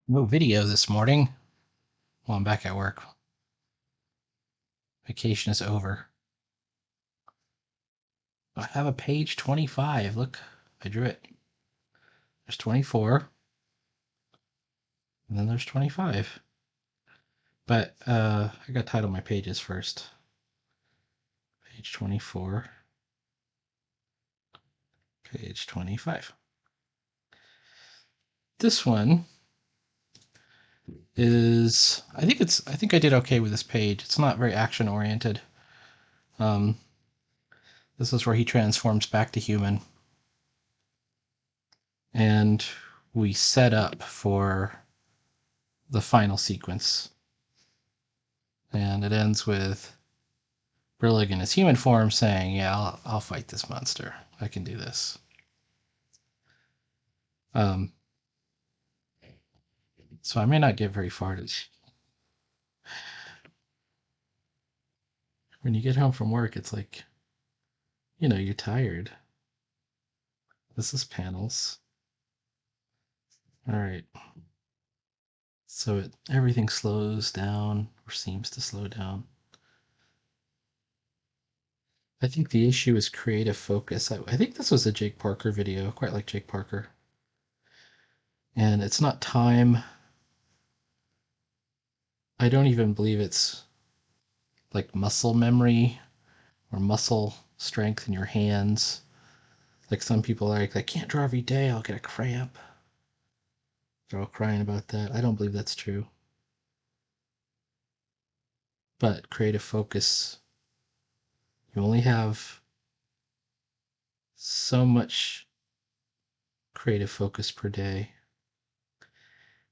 No video this morning. Well, I'm back at work. Vacation is over. I have a page 25. Look, I drew it. There's 24, and then there's 25. But I got to title my pages first. Page 24, page 25. This one is, I think I did okay with this page. It's not very action oriented. Um, this is where he transforms back to human. And we set up for the final sequence. And it ends with Brillig in his human form saying, "Yeah, I'll fight this monster. I can do this." Um, so I may not get very far to. When you get home from work, it's like, you're tired. This is panels. All right. So everything slows down or seems to slow down. I think the issue is creative focus. I think this was a Jake Parker video. Quite like Jake Parker. And it's not time. I don't even believe it's like muscle memory or muscle strength in your hands. Like some people are like, I can't draw every day, I'll get a cramp. They're all crying about that. I don't believe that's true. But creative focus, you only have so much creative focus per day.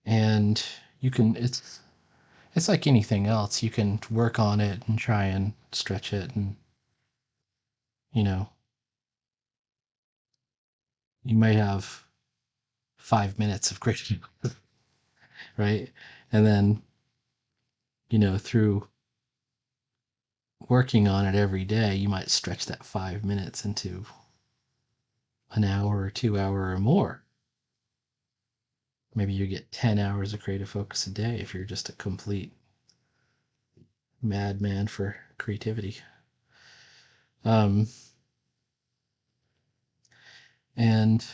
And it's like anything else. You can work on it and try and stretch it, and you know, you may have 5 minutes of creative, right? And then, through working on it every day, you might stretch that 5 minutes into an hour or 2 hour or more. Maybe you get 10 hours of creative focus a day if you're just a complete madman for creativity. Um, and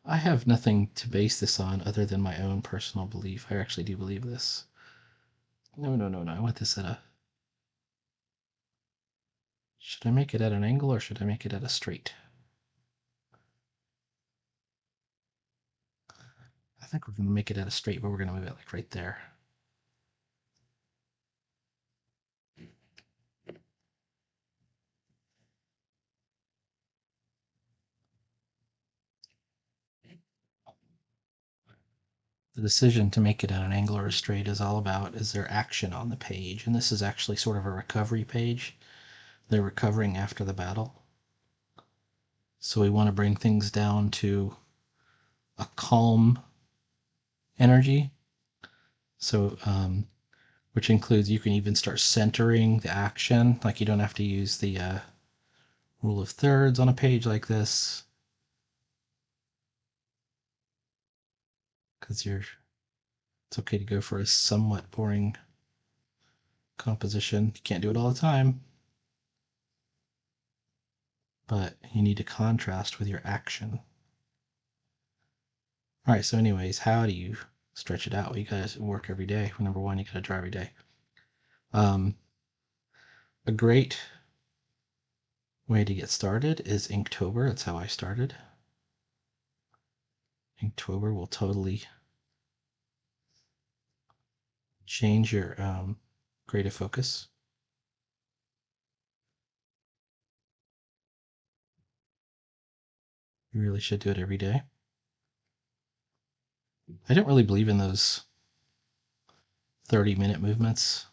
I have nothing to base this on other than my own personal belief. I actually do believe this. No, no, no, no. I want this at a. Should I make it at an angle or should I make it at a straight? I think we're going to make it at a straight, but we're going to move it like right there. The decision to make it at an angle or a straight is all about, is there action on the page? And this is actually sort of a recovery page. They're recovering after the battle. So we want to bring things down to a calm energy. So, which includes, you can even start centering the action. Like, you don't have to use the rule of thirds on a page like this, because it's okay to go for a somewhat boring composition. You can't do it all the time, but you need to contrast with your action. All right, so anyways, how do you stretch it out? Well, you gotta work every day. Number one, you gotta draw every day. A great way to get started is Inktober. That's how I started. Inktober will totally change your creative focus. You really should do it every day. I don't really believe in those 30-minute movements.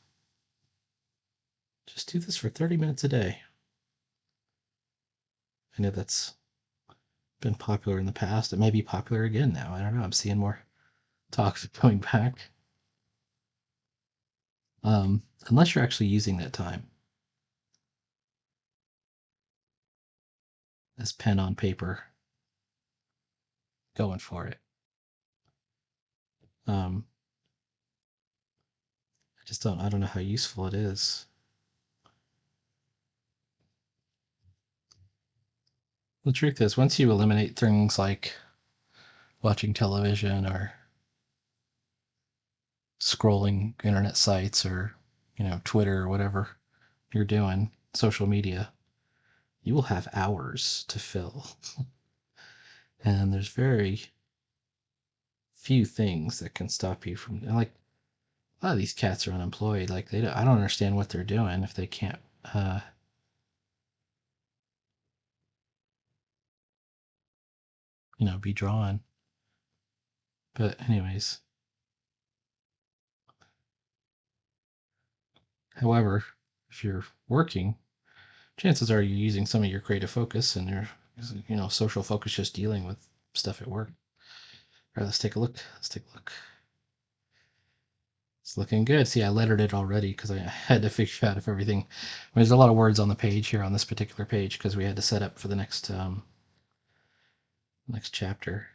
Just do this for 30 minutes a day. I know that's been popular in the past. It may be popular again now. I don't know. I'm seeing more talks going back. Unless you're actually using that time as pen on paper, going for it. Um, I don't know how useful it is. The truth is, once you eliminate things like watching television or scrolling internet sites or, Twitter or whatever you're doing, social media, you will have hours to fill. And there's very few things that can stop you from, like, a lot of these cats are unemployed. Like, I don't understand what they're doing if they can't, uh, be drawn. But anyways, however, if you're working, chances are you're using some of your creative focus and your, social focus just dealing with stuff at work. All right, let's take a look. Let's take a look. It's looking good. See, I lettered it already because I had to figure out if everything. There's a lot of words on the page here on this particular page because we had to set up for the next chapter.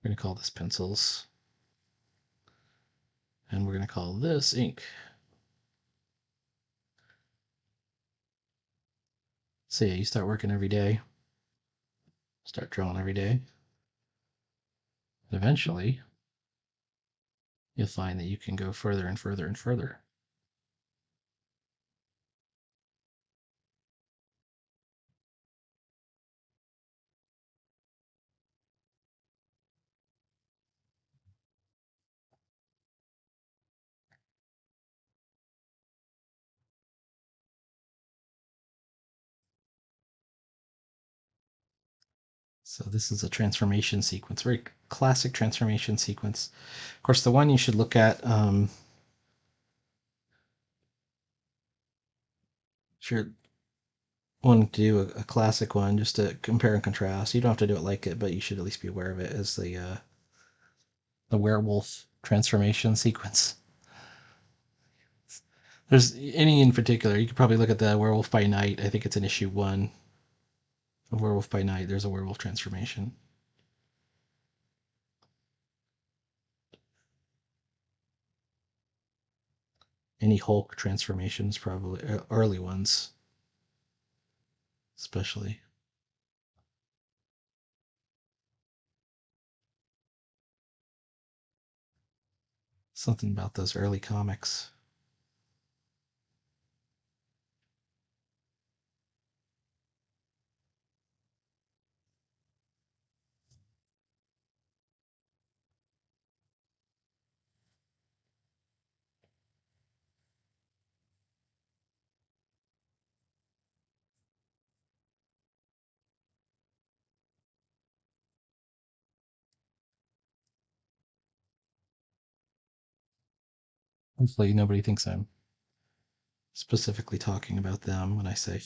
We're going to call this pencils, and we're going to call this ink. So yeah, you start working every day, start drawing every day. Eventually, you'll find that you can go further and further and further. So this is a transformation sequence, very classic transformation sequence. Of course, the one you should look at, sure, wanting to do a classic one just to compare and contrast. You don't have to do it like it, but you should at least be aware of it as the werewolf transformation sequence. There's any in particular. You could probably look at the Werewolf by Night. I think it's in issue 1 of Werewolf by Night. There's a werewolf transformation. Any Hulk transformations, probably early ones, especially. Something about those early comics. Hopefully, nobody thinks I'm specifically talking about them when I say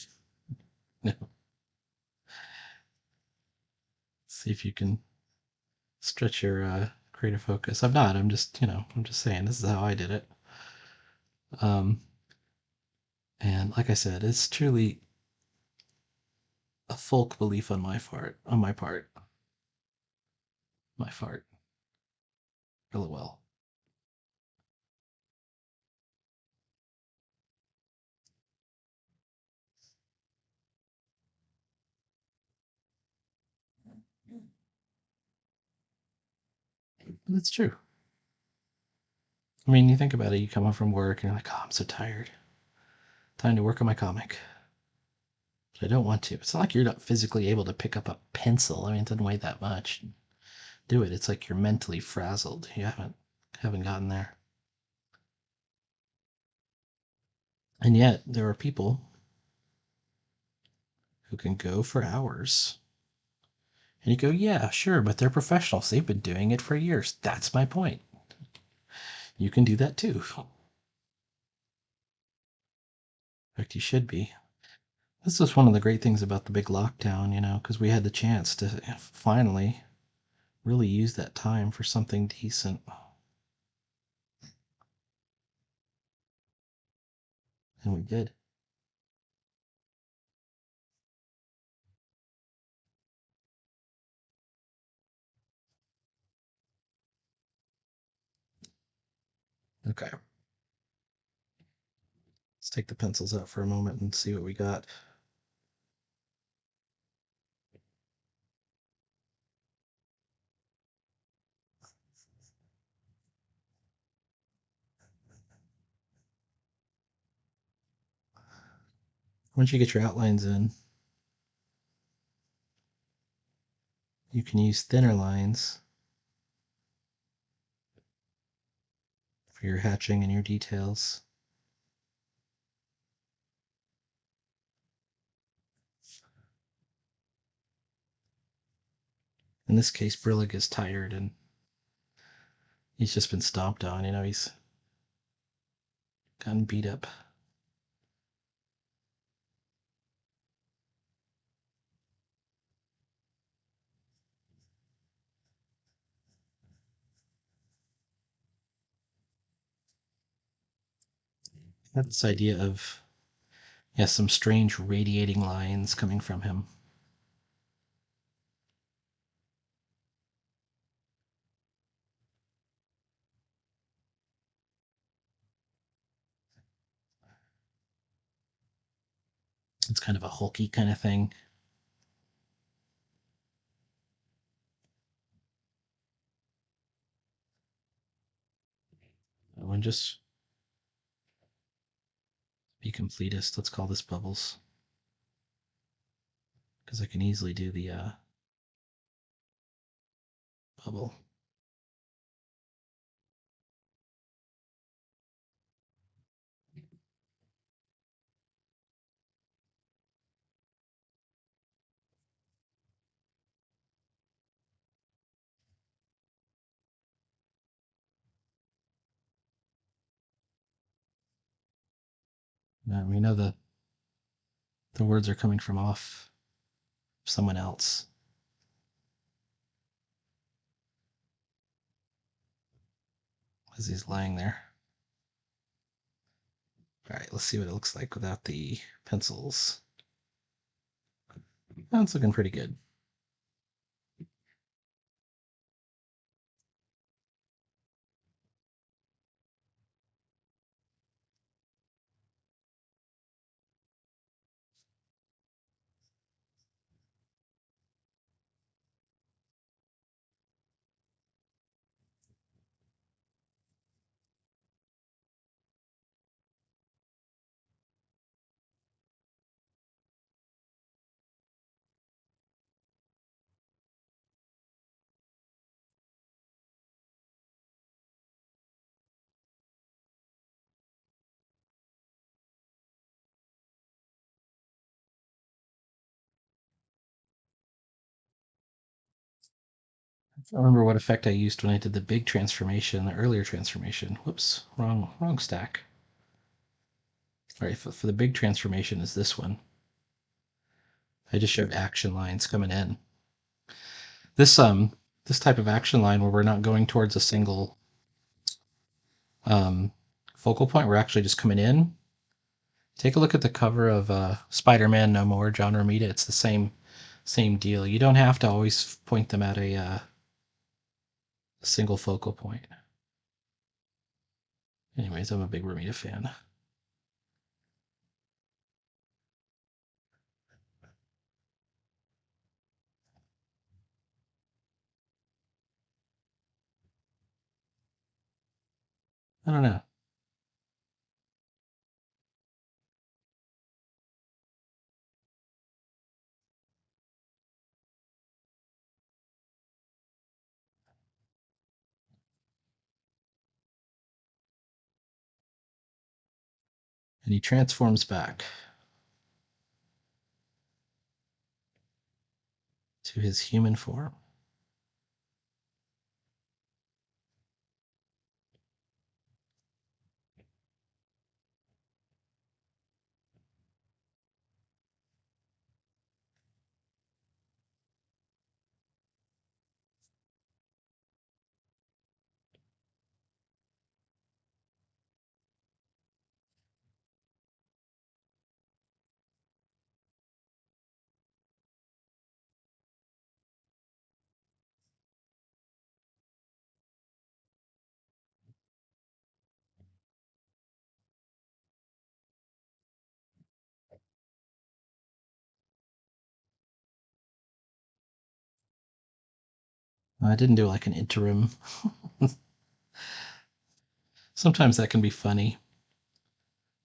no. See if you can stretch your creative focus. I'm not. I'm just saying this is how I did it. Um, and like I said, it's truly a folk belief on my part. Really well. But it's true. I mean, you think about it. You come home from work and you're like, oh, I'm so tired. Time to work on my comic. But I don't want to. It's not like you're not physically able to pick up a pencil. I mean, it doesn't weigh that much. Do it. It's like you're mentally frazzled. You haven't gotten there. And yet, there are people who can go for hours. And you go, yeah, sure, but they're professionals. They've been doing it for years. That's my point. You can do that too. In fact, you should be. This was one of the great things about the big lockdown, because we had the chance to finally really use that time for something decent. And we did. Okay. Let's take the pencils out for a moment and see what we got. Once you get your outlines in, you can use thinner lines for your hatching and your details. In this case, Brillig is tired and he's just been stomped on. He's gotten beat up. I had this idea of, some strange radiating lines coming from him. It's kind of a hulky kind of thing. And just be completist. Let's call this bubbles, because I can easily do the bubble. Now we know the words are coming from off someone else. As he's lying there. All right, let's see what it looks like without the pencils. That's looking pretty good. I don't remember what effect I used when I did the big transformation, the earlier transformation. Whoops, wrong stack. All right, for the big transformation is this one. I just showed action lines coming in. This type of action line where we're not going towards a single focal point, we're actually just coming in. Take a look at the cover of Spider-Man No More, John Romita. It's the same deal. You don't have to always point them at a single focal point. Anyways, I'm a big Romita fan. I don't know. And he transforms back to his human form. I didn't do like an interim. Sometimes that can be funny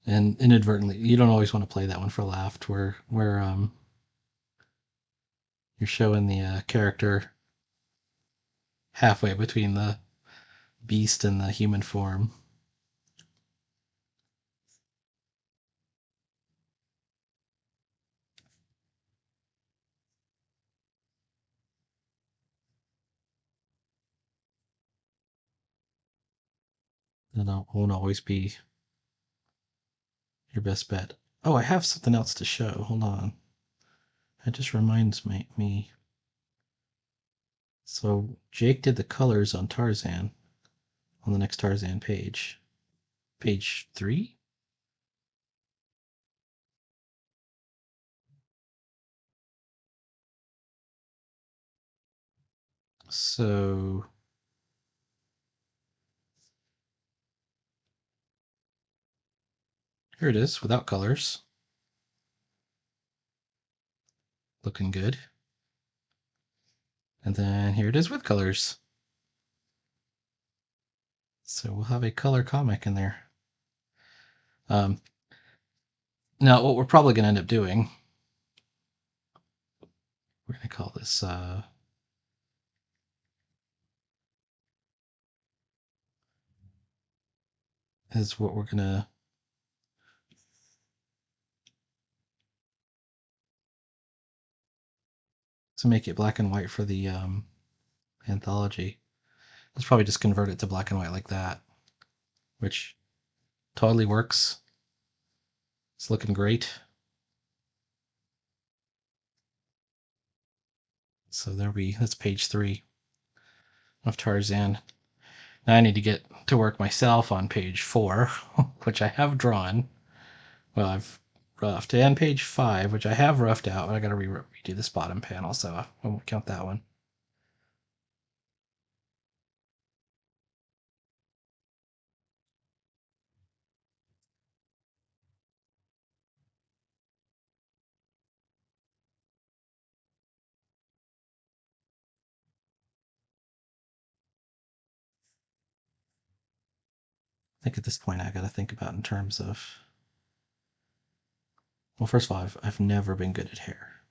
and inadvertently. You don't always want to play that one for laugh, where you're showing the character halfway between the beast and the human form. That won't always be your best bet. Oh, I have something else to show. Hold on. That just reminds me. So Jake did the colors on Tarzan on the next Tarzan page. Page 3? So here it is without colors. Looking good. And then here it is with colors. So we'll have a color comic in there. Um, Now, what we're probably going to end up doing, we're going to call this is what we're going to make it black and white for the anthology. Let's probably just convert it to black and white like that, which totally works. It's looking great. So that's page 3 of Tarzan. Now I need to get to work myself on page 4, which I have drawn. Well, I've roughed, and page 5, which I have roughed out, but I got to redo this bottom panel, so I won't count that one. I think at this point I got to think about in terms of, well, first of all, I've never been good at hair.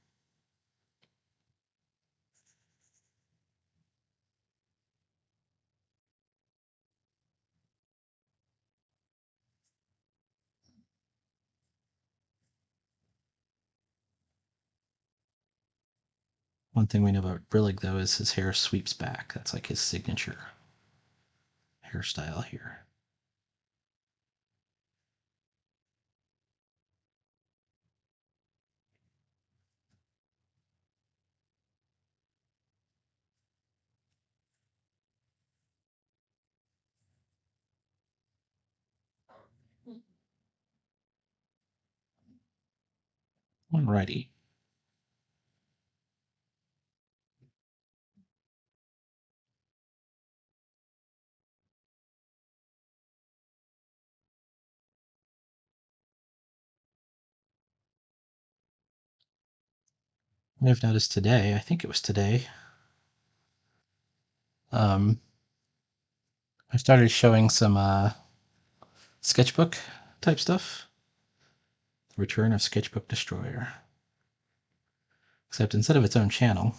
One thing we know about Brillig, though, is his hair sweeps back. That's like his signature hairstyle here. Alrighty. I've noticed today, I think it was today, um, I started showing some sketchbook type stuff. The Return of Sketchbook Destroyer. Except instead of its own channel,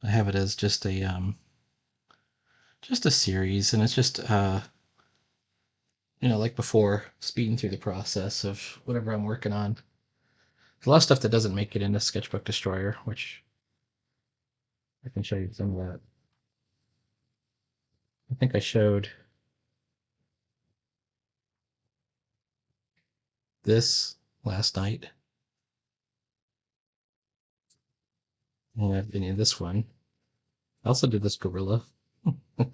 I have it as just a series, and it's just like before, speeding through the process of whatever I'm working on. There's a lot of stuff that doesn't make it into Sketchbook Destroyer, which I can show you some of that. I think I showed this last night, and I've been in this one. I also did this gorilla and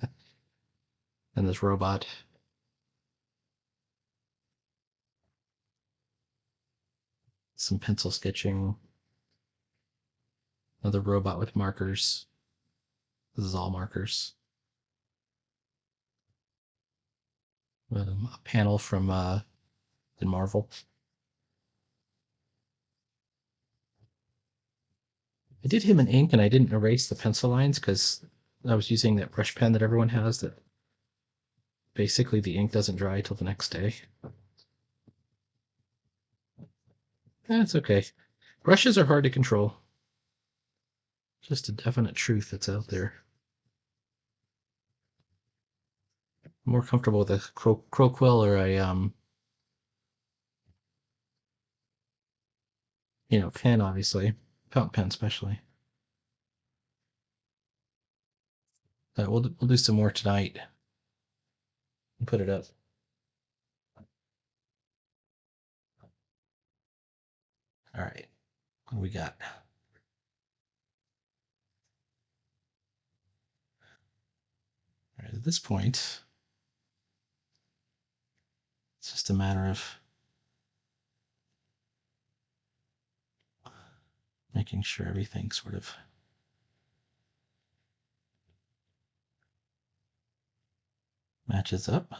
this robot. Some pencil sketching. Another robot with markers. This is all markers. A panel from in Marvel. I did him in ink and I didn't erase the pencil lines because I was using that brush pen that everyone has that basically the ink doesn't dry till the next day. That's okay. Brushes are hard to control. Just a definite truth that's out there. I'm more comfortable with a crow quill or a pen, obviously, fountain pen especially. We'll do some more tonight and put it up. All right, what do we got? All right, at this point, it's just a matter of making sure everything sort of matches up.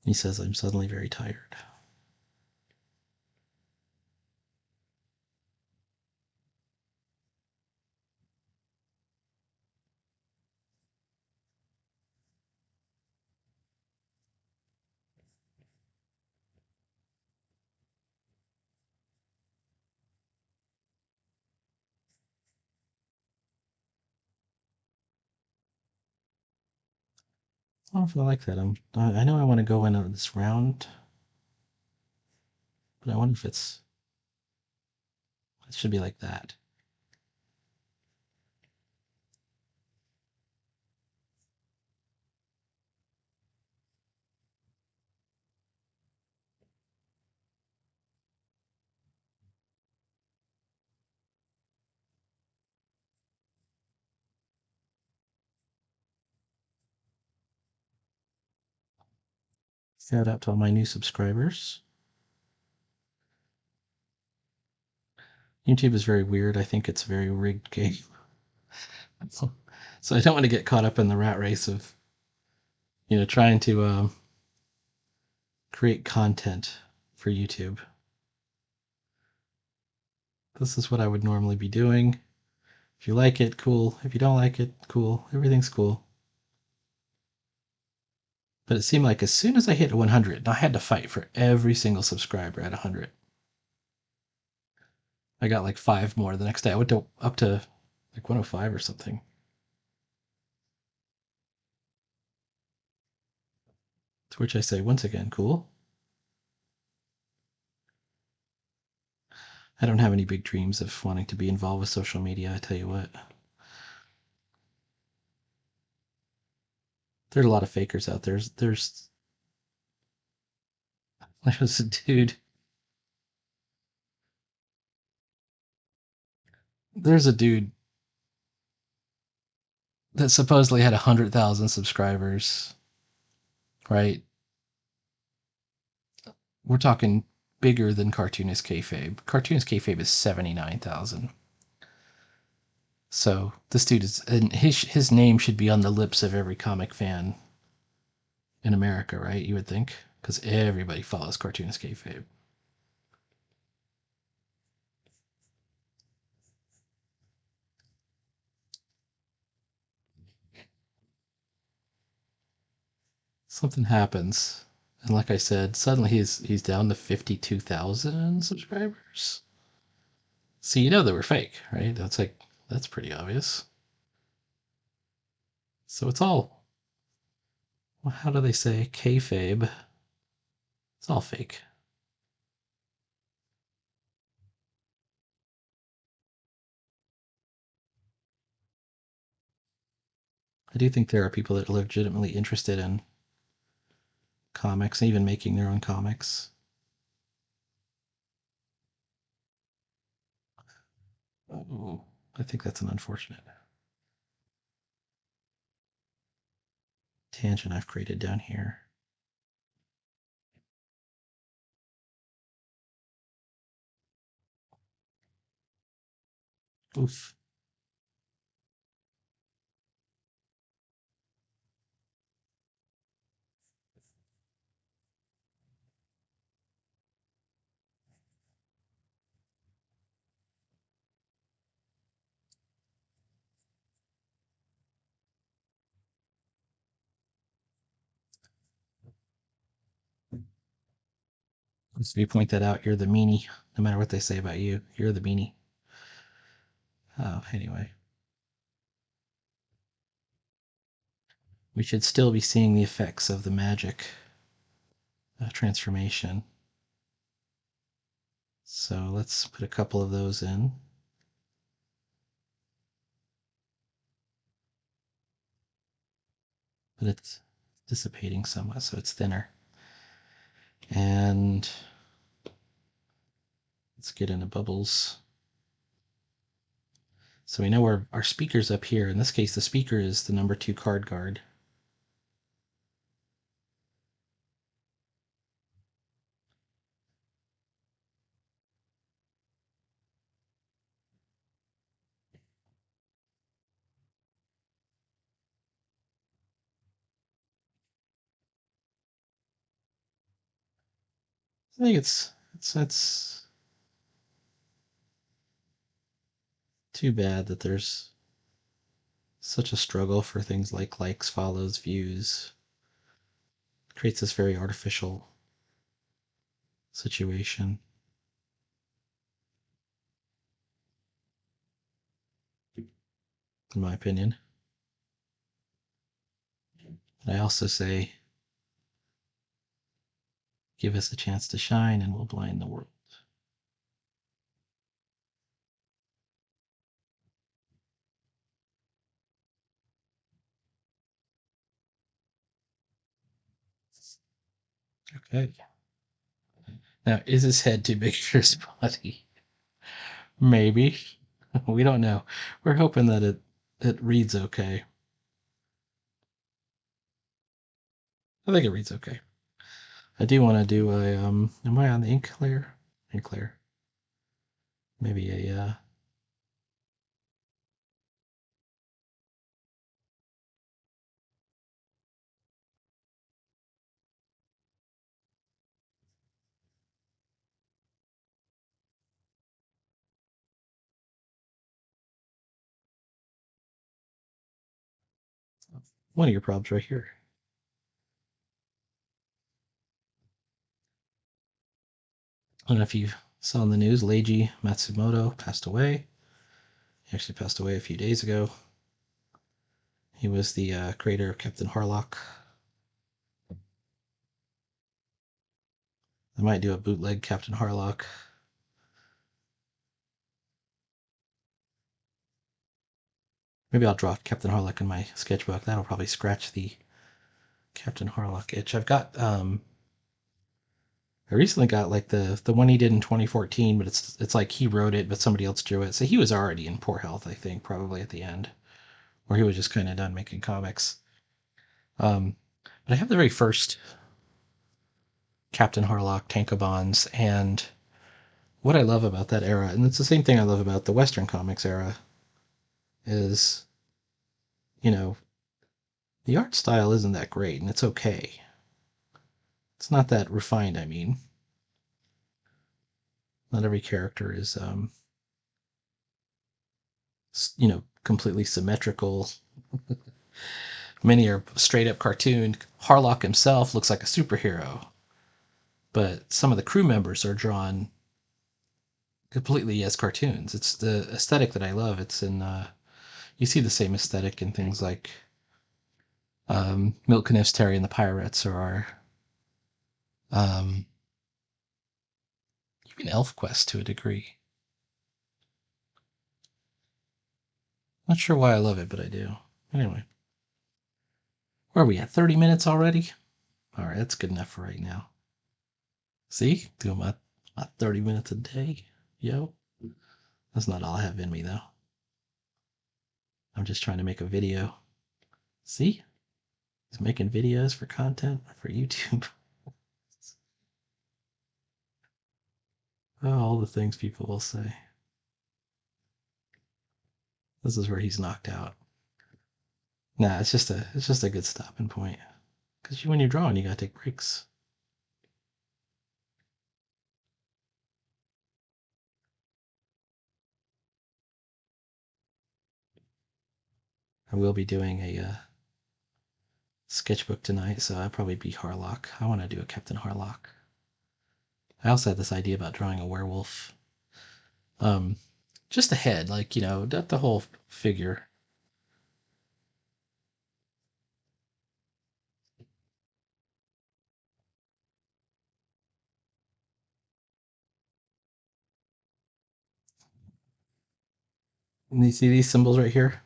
He says I'm suddenly very tired. I don't know if I like that. I know I want to go in this round, but I wonder if it should be like that. Shout out to all my new subscribers. YouTube is very weird. I think it's a very rigged game. So I don't want to get caught up in the rat race of, trying to create content for YouTube. This is what I would normally be doing. If you like it, cool. If you don't like it, cool. Everything's cool. But it seemed like as soon as I hit 100, I had to fight for every single subscriber at 100. I got like 5 more the next day. I went up to like 105 or something. To which I say, once again, cool. I don't have any big dreams of wanting to be involved with social media, I tell you what. There's a lot of fakers out there. There's a dude. There's a dude that supposedly had 100,000 subscribers, right? We're talking bigger than Cartoonist Kayfabe. Cartoonist Kayfabe is 79,000. So this dude is, and his name should be on the lips of every comic fan in America, right? You would think, because everybody follows Cartoonist Kayfabe. Something happens, and like I said, suddenly he's down to 52,000 subscribers. So they were fake, right? That's pretty obvious. So it's all, well, how do they say kayfabe? It's all fake. I do think there are people that are legitimately interested in comics, and even making their own comics. Ooh, I think that's an unfortunate. tangent I've created down here. Oof. If you point that out, you're the meanie. No matter what they say about you, you're the meanie. Oh, anyway. We should still be seeing the effects of the magic transformation. So let's put a couple of those in. But it's dissipating somewhat, so it's thinner. And let's get into bubbles. So we know our speaker's up here. In this case, the speaker is the number 2 card guard. I think it's too bad that there's such a struggle for things like likes, follows, views. It creates this very artificial situation, in my opinion. And I also say, give us a chance to shine and we'll blind the world. Okay. Now, is his head too big for his body? Maybe. We don't know. We're hoping that it reads okay. I think it reads okay. I do want to do a am I on the ink layer? Ink layer. Maybe a one of your problems right here. I don't know if you saw in the news, Leiji Matsumoto passed away. He actually passed away a few days ago. He was the creator of Captain Harlock. I might do a bootleg Captain Harlock. Maybe I'll draw Captain Harlock in my sketchbook. That'll probably scratch the Captain Harlock itch. I recently got like the one he did in 2014, but it's like he wrote it, but somebody else drew it. So he was already in poor health, I think, probably at the end, or he was just kind of done making comics. But I have the very first Captain Harlock Tankobons, and what I love about that era, and it's the same thing I love about the Western comics era, is, you know, the art style isn't that great, and it's okay. It's not that refined, I mean. Not every character is, completely symmetrical. Many are straight up cartoon. Harlock himself looks like a superhero, but some of the crew members are drawn completely as cartoons. It's the aesthetic that I love. It's in you see the same aesthetic in things like Milt Kniff's Terry and the Pirates, or um, even ElfQuest to a degree. Not sure why I love it, but I do. Anyway, where are we at? 30 minutes already? All right, that's good enough for right now. See, doing my 30 minutes a day. Yo, that's not all I have in me though. I'm just trying to make a video. See? He's making videos for content for YouTube. Oh, all the things people will say. This is where he's knocked out. Nah, it's just a good stopping point. Because when you're drawing, you gotta take breaks. I will be doing a sketchbook tonight, so I'll probably be Harlock. I want to do a Captain Harlock. I also had this idea about drawing a werewolf. Um, just the head, like, not the whole figure. And you see these symbols right here?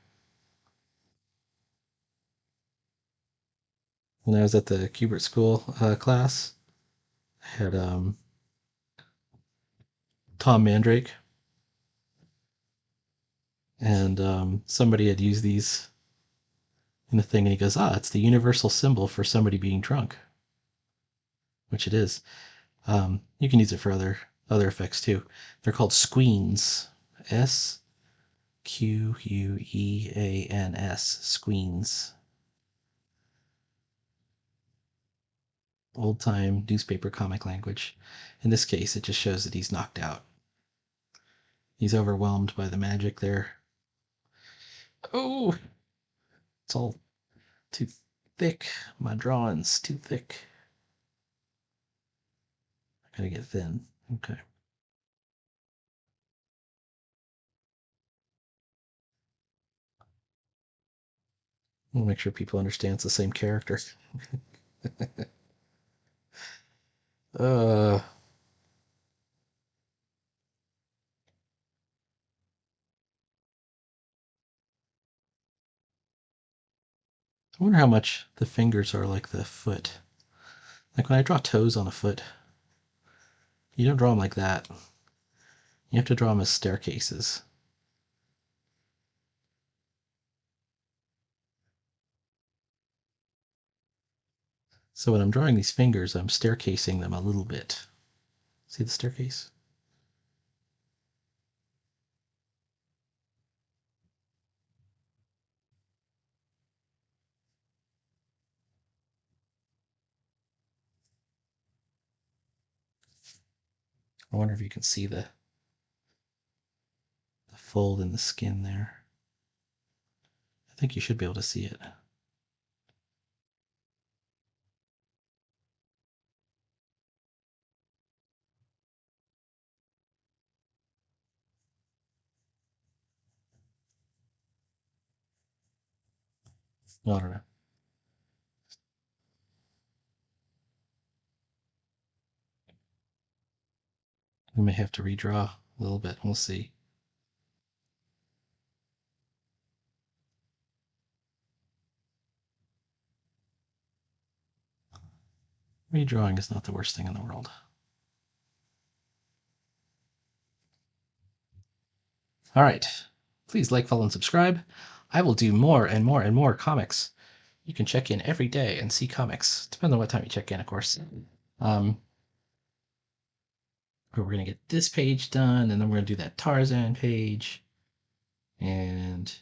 When I was at the Kubert School class, I had Tom Mandrake, and somebody had used these in a thing, and he goes, it's the universal symbol for somebody being drunk, which it is. You can use it for other effects too. They're called squeens. Squeans. Squeens. Old time newspaper comic language. In this case, it just shows that he's knocked out. He's overwhelmed by the magic there. Oh, it's all too thick. My drawing's too thick. I gotta get thin. Okay. We'll make sure people understand it's the same character. uh, I wonder how much the fingers are like the foot. Like when I draw toes on a foot, you don't draw them like that. You have to draw them as staircases. So when I'm drawing these fingers, I'm staircasing them a little bit. See the staircase? I wonder if you can see the fold in the skin there. I think you should be able to see it. No, I don't know. We may have to redraw a little bit. We'll see. Redrawing is not the worst thing in the world. All right. Please like, follow, and subscribe. I will do more and more and more comics. You can check in every day and see comics. Depends on what time you check in, of course. But we're going to get this page done, and then we're going to do that Tarzan page. And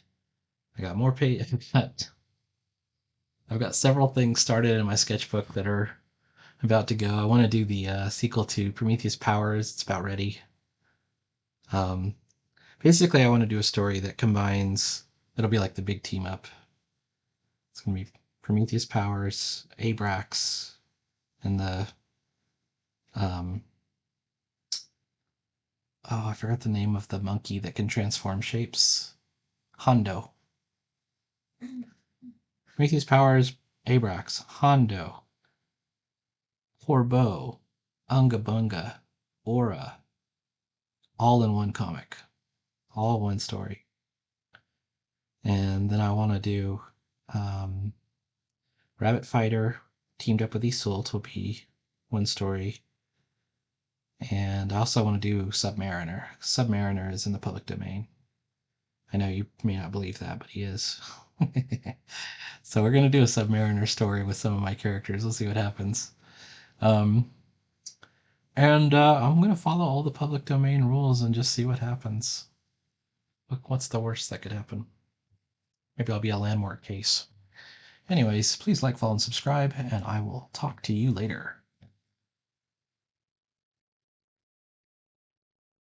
I got more page. I've got several things started in my sketchbook that are about to go. I want to do the sequel to Prometheus Powers. It's about ready. Basically, I want to do a story that combines. It'll be like the big team up. It's going to be Prometheus Powers, Abrax, and the um, I forgot the name of the monkey that can transform shapes. Hondo. Prometheus Powers, Abrax, Hondo, Horbo, Unga Bunga, Aura, all in one comic, all one story. And then I want to do Rabbit Fighter teamed up with Isolt will be one story. And I also want to do Submariner. Submariner is in the public domain. I know you may not believe that, but he is. So we're gonna do a Submariner story with some of my characters. We'll see what happens. Um, and I'm gonna follow all the public domain rules and just see what happens. Look, what's the worst that could happen? Maybe I'll be a landmark case. Anyways, please like, follow, and subscribe, and I will talk to you later.